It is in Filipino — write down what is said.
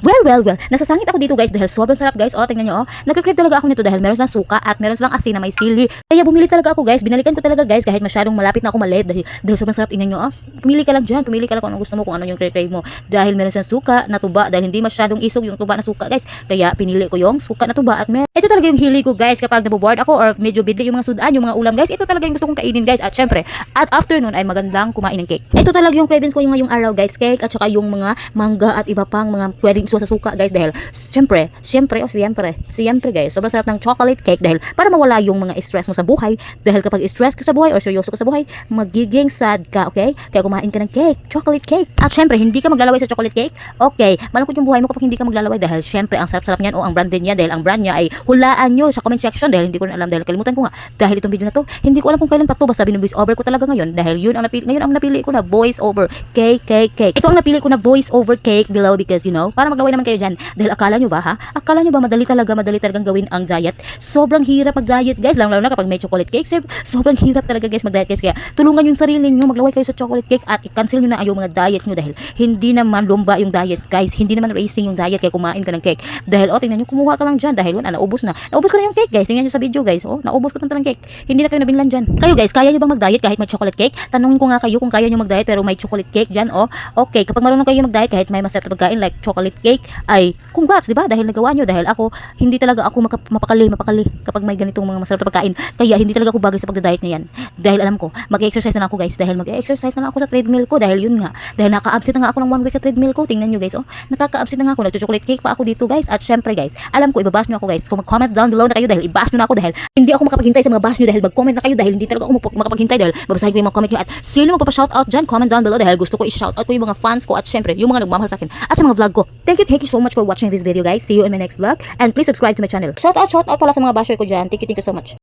Well. Nasasangit ako dito guys dahil sobrang sarap guys. Tingnan nyo Nagre-crave talaga ako nito dahil meron silang suka at meron silang asin na may sili. Kaya bumili talaga ako guys. Binalikan ko talaga guys kahit masyadong malapit na ako malit dahil sobrang sarap. Tingnan nyo Pumili ka lang dyan. Pumili ka lang kung anong gusto mo, kung ano yung crave mo. Dahil meron silang suka na tuba dahil hindi masyadong isog yung tuba na suka guys. Kaya pinili ko yung suka na tuba at ito talaga yung hili ko guys kapag naboboard ako or medyo bidli yung mga sudan, yung mga ulam guys. Ito talaga yung gusto kong kainin guys. At syempre, at afternoon ay magandang kumain ng cake. Ito talaga yung cravings ko yung ngayong araw guys. Cake at saka yung mga mangga at iba pang mga pwedeng isuot sa suka guys dahil siyempre guys, sobrang sarap ng chocolate cake dahil para mawala yung mga stress mo sa buhay dahil kapag stress ka sa buhay or seryoso ka sa buhay, magiging sad ka, okay? Kaya kumain ka ng cake, chocolate cake. At syempre, hindi ka maglalaway sa chocolate cake, okay? Malungkot yung buhay mo kapag hindi ka maglalaway dahil syempre, ang sarap-sarap niyan o ang brand din niya dahil ang brand niya ay hulaan nyo sa comment section dahil hindi ko rin alam dahil kalimutan ko nga dahil itong video na to, hindi ko alam kung kailan pa to basta voice over ko talaga ngayon dahil yun ang napili ko na voice over cake. Ito ang napili ko na voice over cake below because para maglaway naman kayo dyan dahil akala nyo ba madali talagang gawin ang diet. Sobrang hirap mag-diet guys, lalo na kapag may chocolate cake. Sobrang hirap talaga guys mag-diet guys. Kaya tulungan yung sarili nyo, maglaway kayo sa chocolate cake at i-cancel nyo na yung mga diet nyo dahil hindi naman lumba yung diet guys, hindi naman racing yung diet kaya kumain ka ng cake. Dahil tingnan nyo, kumuha ka lang dyan dahil naubos ko na yung cake guys. Tingnan nyo sa video guys, naubos ko ng cake. Hindi na kayo nabinlan dyan. Kayo guys, kaya nyo bang mag-diet kahit may chocolate cake? Tanungin ko nga kayo kung kaya nyo mag-diet pero may chocolate cake dyan. Okay, kapag marunong kayo mag-diet kahit may masarap na pagkain like chocolate cake, ay congrats, diba? Dahil nagawa nyo. Dahil ako, hindi talaga ako mapakali kapag may ganitong mga masarap na pagkain. Kaya hindi talaga ako bagay sa pagda-diet na yan. Dahil alam ko, mag-exercise na ako guys. Dahil mag-exercise na ako sa treadmill ko. Dahil yun nga. Dahil naka-absent na nga ako ng 1 week sa treadmill ko. Tingnan nyo guys. Nakaka-absent na nga ako. Nag-chocolate cake pa ako dito guys. At syempre guys, alam ko, ibabash nyo ako guys. Kung mag-comment down below na kayo dahil ibash nyo na ako dahil hindi ako makapaghintay sa mga bash nyo dahil mag-comment na kayo dahil hindi talaga ako makapaghintay dahil babasahin ko yung mga comment nyo at sino magpapa-shoutout dyan, comment down below dahil gusto ko i-shoutout ko yung mga fans ko at syempre yung mga nagmamahal sa akin at sa mga vlog ko. Thank you so much for watching this video guys. See you in my next vlog and please subscribe to my channel. Shoutout pala sa mga basher ko dyan. Thank you so much.